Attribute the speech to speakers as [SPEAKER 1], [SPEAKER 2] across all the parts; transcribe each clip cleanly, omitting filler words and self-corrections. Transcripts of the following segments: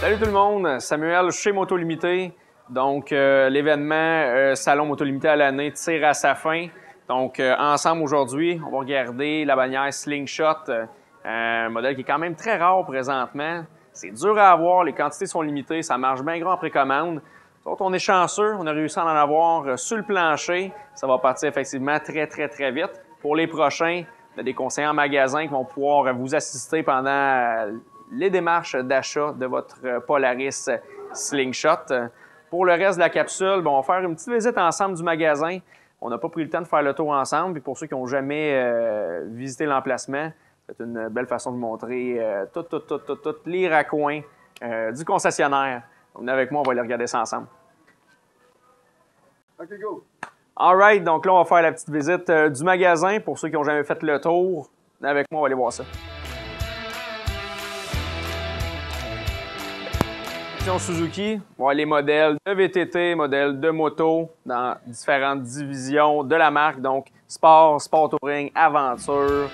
[SPEAKER 1] Salut tout le monde, Samuel chez Moto Limité. Donc, l'événement Salon Moto Limité à l'année tire à sa fin. Donc, ensemble aujourd'hui, on va regarder la bannière Slingshot, un modèle qui est quand même très rare présentement. C'est dur à avoir, les quantités sont limitées, ça marche bien gros en précommande. Donc, on est chanceux, on a réussi à en avoir sur le plancher. Ça va partir effectivement très vite. Pour les prochains, il y a des conseillers en magasin qui vont pouvoir vous assister pendant les démarches d'achat de votre Polaris Slingshot. Pour le reste de la capsule, on va faire une petite visite ensemble du magasin. On n'a pas pris le temps de faire le tour ensemble. Puis pour ceux qui n'ont jamais visité l'emplacement, c'est une belle façon de montrer tous les raccoins du concessionnaire. Venez avec moi, on va aller regarder ça ensemble.
[SPEAKER 2] OK, go!
[SPEAKER 1] All right, donc là, on va faire la petite visite du magasin. Pour ceux qui n'ont jamais fait le tour, venez avec moi, on va aller voir ça. Suzuki, on va voir les modèles de VTT, modèles de moto dans différentes divisions de la marque, donc Sport, Sport Touring, Aventure.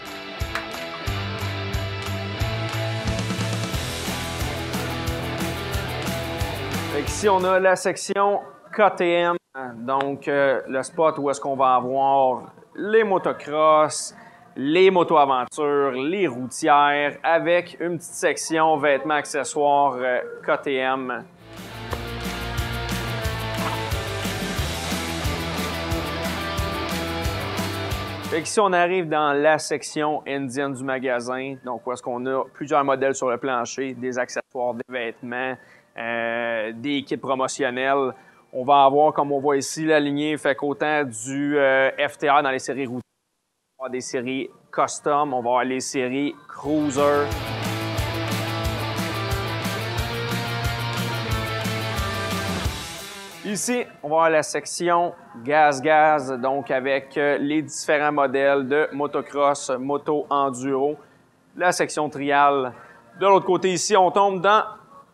[SPEAKER 1] Ici, on a la section KTM, donc le spot où est-ce qu'on va avoir les motocross, les moto-aventures, les routières, avec une petite section vêtements, accessoires KTM. Fait qu'ici, on arrive dans la section indienne du magasin, donc où est-ce qu'on a plusieurs modèles sur le plancher, des accessoires, des vêtements, des kits promotionnels. On va avoir, comme on voit ici, la lignée fait qu'autant du FTR dans les séries routières, on va avoir des séries custom, on va avoir les séries cruiser. Ici, on va avoir la section gaz, donc avec les différents modèles de motocross, moto enduro. La section trial. De l'autre côté ici, on tombe dans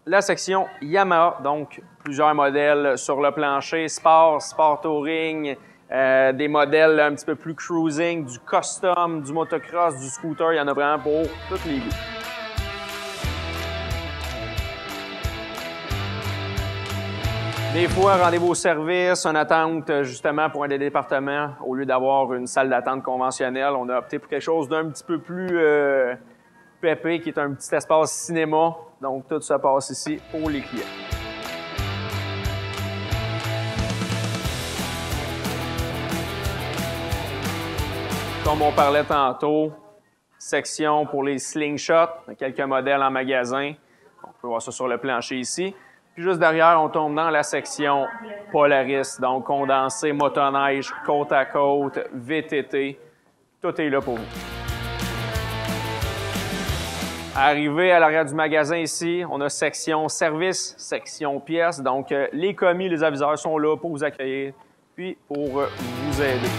[SPEAKER 1] la section Yamaha, donc plusieurs modèles sur le plancher, Sport, Sport Touring, des modèles un petit peu plus cruising, du custom, du motocross, du scooter, il y en a vraiment pour tous les goûts. Des fois, rendez-vous au service, une attente justement pour un des départements, au lieu d'avoir une salle d'attente conventionnelle, on a opté pour quelque chose d'un petit peu plus pépé, qui est un petit espace cinéma. Donc, tout se passe ici pour les clients. Comme on parlait tantôt, section pour les slingshots, quelques modèles en magasin. On peut voir ça sur le plancher ici. Puis juste derrière, on tombe dans la section Polaris, donc condensé, motoneige, côte à côte, VTT. Tout est là pour vous. Arrivé à l'arrière du magasin ici, on a section service, section pièces. Donc, les commis, les aviseurs sont là pour vous accueillir puis pour vous aider.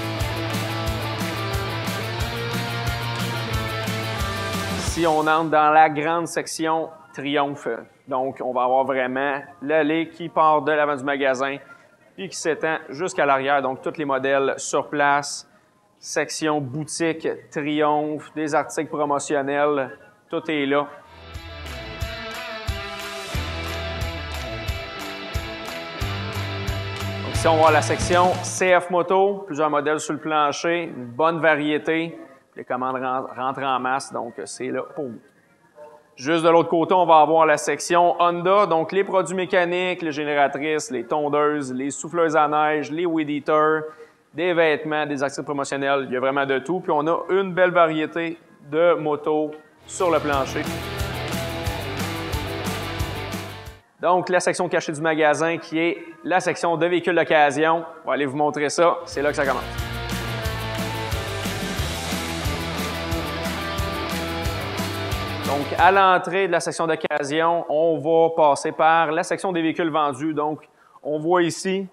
[SPEAKER 1] Ici, on entre dans la grande section Triomphe. Donc, on va avoir vraiment l'allée qui part de l'avant du magasin puis qui s'étend jusqu'à l'arrière. Donc, tous les modèles sur place. Section boutique, Triomphe, des articles promotionnels. Tout est là. Donc, ici, on va voir la section CF Moto. Plusieurs modèles sur le plancher. Une bonne variété. Les commandes rentrent en masse, donc c'est là pour vous. Juste de l'autre côté, on va avoir la section Honda, donc les produits mécaniques, les génératrices, les tondeuses, les souffleuses à neige, les weed eaters, des vêtements, des articles promotionnels, il y a vraiment de tout. Puis on a une belle variété de motos sur le plancher. Donc la section cachée du magasin qui est la section de véhicules d'occasion. On va aller vous montrer ça, c'est là que ça commence. Donc, à l'entrée de la section d'occasion, on va passer par la section des véhicules vendus. Donc, on voit ici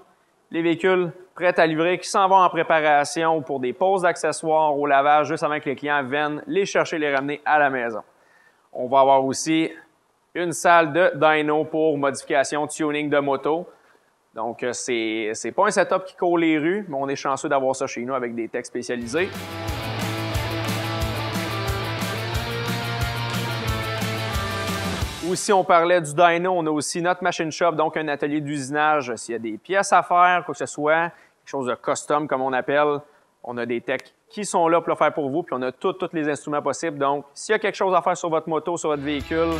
[SPEAKER 1] les véhicules prêts à livrer qui s'en vont en préparation pour des pauses d'accessoires au lavage juste avant que les clients viennent les chercher et les ramener à la maison. On va avoir aussi une salle de dyno pour modification, tuning de moto. Donc, c'est pas un setup qui court les rues, mais on est chanceux d'avoir ça chez nous avec des techs spécialisés. Aussi, on parlait du dyno, on a aussi notre machine shop, donc un atelier d'usinage. S'il y a des pièces à faire, quoi que ce soit, quelque chose de custom comme on appelle, on a des techs qui sont là pour le faire pour vous, puis on a tous les instruments possibles. Donc, s'il y a quelque chose à faire sur votre moto, sur votre véhicule,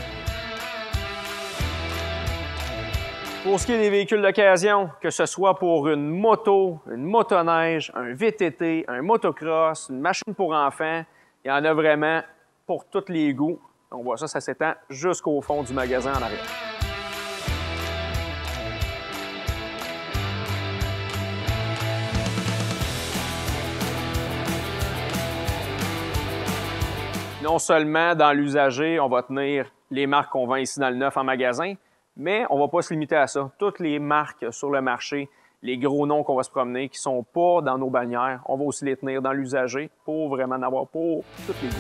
[SPEAKER 1] pour ce qui est des véhicules d'occasion, que ce soit pour une moto, une motoneige, un VTT, un motocross, une machine pour enfants, il y en a vraiment pour tous les goûts. On voit ça, ça s'étend jusqu'au fond du magasin en arrière. Non seulement dans l'usager, on va tenir les marques qu'on vend ici dans le neuf en magasin, mais on ne va pas se limiter à ça. Toutes les marques sur le marché, les gros noms qu'on va se promener, qui ne sont pas dans nos bannières, on va aussi les tenir dans l'usager pour vraiment en avoir pour toutes les goûts.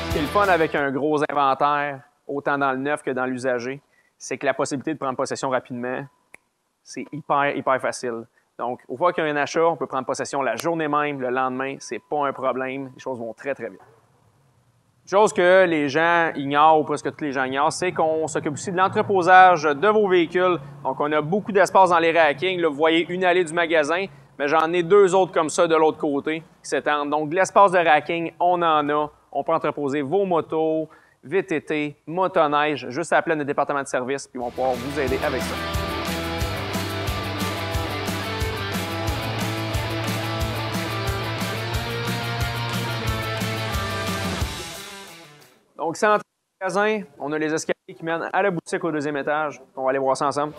[SPEAKER 1] Ce qui est le fun avec un gros inventaire, autant dans le neuf que dans l'usager, c'est que la possibilité de prendre possession rapidement, c'est hyper facile. Donc, au fois qu'il y a un achat, on peut prendre possession la journée même, le lendemain, c'est pas un problème. Les choses vont très vite. Chose que les gens ignorent, ou presque tous les gens ignorent, c'est qu'on s'occupe aussi de l'entreposage de vos véhicules. Donc, on a beaucoup d'espace dans les rackings. Là, vous voyez une allée du magasin, mais j'en ai deux autres comme ça de l'autre côté qui s'étendent. Donc, de l'espace de racking, on en a. On peut entreposer vos motos, VTT, motoneige, juste à appeler notre département de service, puis ils vont pouvoir vous aider avec ça. Donc, ici, en magasin, on a les escaliers qui mènent à la boutique au deuxième étage. On va aller voir ça ensemble.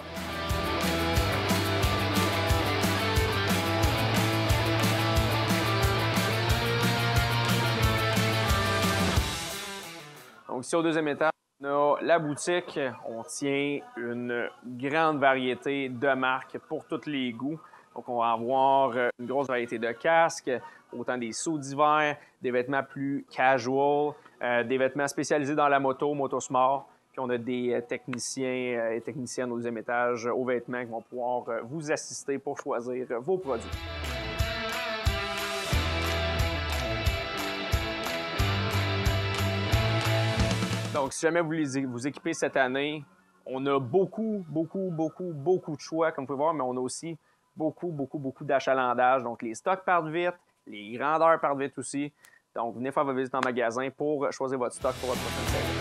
[SPEAKER 1] Donc, ici, au deuxième étage, on a la boutique. On tient une grande variété de marques pour tous les goûts. Donc, on va avoir une grosse variété de casques, autant des sauts d'hiver, des vêtements plus casual, des vêtements spécialisés dans la moto, motosport. Puis, on a des techniciens et techniciennes au deuxième étage aux vêtements qui vont pouvoir vous assister pour choisir vos produits. Donc, si jamais vous voulez vous équiper cette année, on a beaucoup de choix, comme vous pouvez voir, mais on a aussi beaucoup d'achalandage. Donc, les stocks partent vite, les grandeurs partent vite aussi. Donc, venez faire votre visite en magasin pour choisir votre stock pour votre prochaine saison.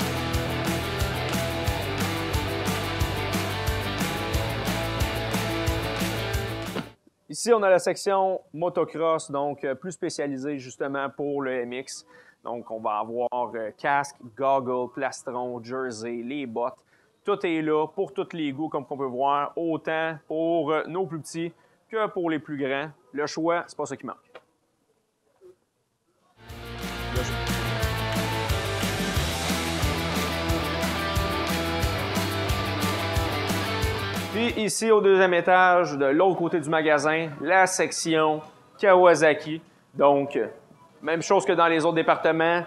[SPEAKER 1] Ici, on a la section motocross, donc plus spécialisée justement pour le MX. Donc, on va avoir casque, goggles, plastron, jersey, les bottes. Tout est là pour tous les goûts, comme on peut voir, autant pour nos plus petits que pour les plus grands. Le choix, c'est pas ça qui manque. Puis ici, au deuxième étage, de l'autre côté du magasin, la section Kawasaki. Donc, même chose que dans les autres départements.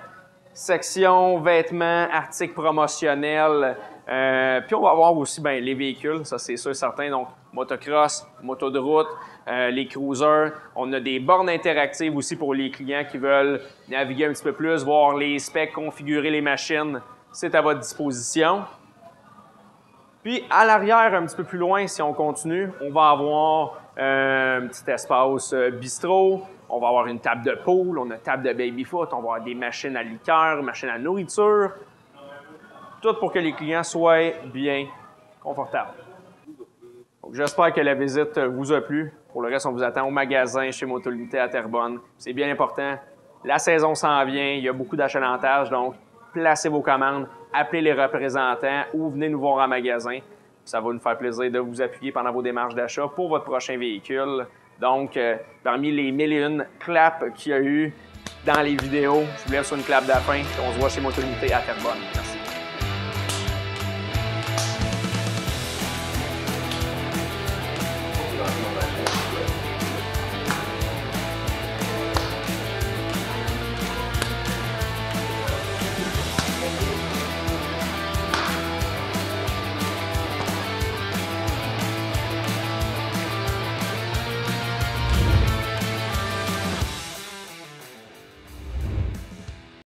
[SPEAKER 1] Section vêtements, articles promotionnels. Puis on va avoir aussi les véhicules, ça c'est sûr certain. Donc, motocross, moto de route, les cruisers. On a des bornes interactives aussi pour les clients qui veulent naviguer un petit peu plus, voir les specs, configurer les machines. C'est à votre disposition. Puis, à l'arrière, un petit peu plus loin, si on continue, on va avoir un petit espace bistrot. On va avoir une table de pool, on a une table de baby-foot, on va avoir des machines à liqueur, machines à nourriture. Tout pour que les clients soient bien confortables. J'espère que la visite vous a plu. Pour le reste, on vous attend au magasin chez Motolimité à Terrebonne. C'est bien important. La saison s'en vient, il y a beaucoup d'achalandage, donc placez vos commandes, appelez les représentants ou venez nous voir en magasin. Ça va nous faire plaisir de vous appuyer pendant vos démarches d'achat pour votre prochain véhicule. Donc, parmi les 1001 claps qu'il y a eu dans les vidéos, je vous laisse sur une clap de la fin. On se voit chez Motolimité à Terrebonne. Merci.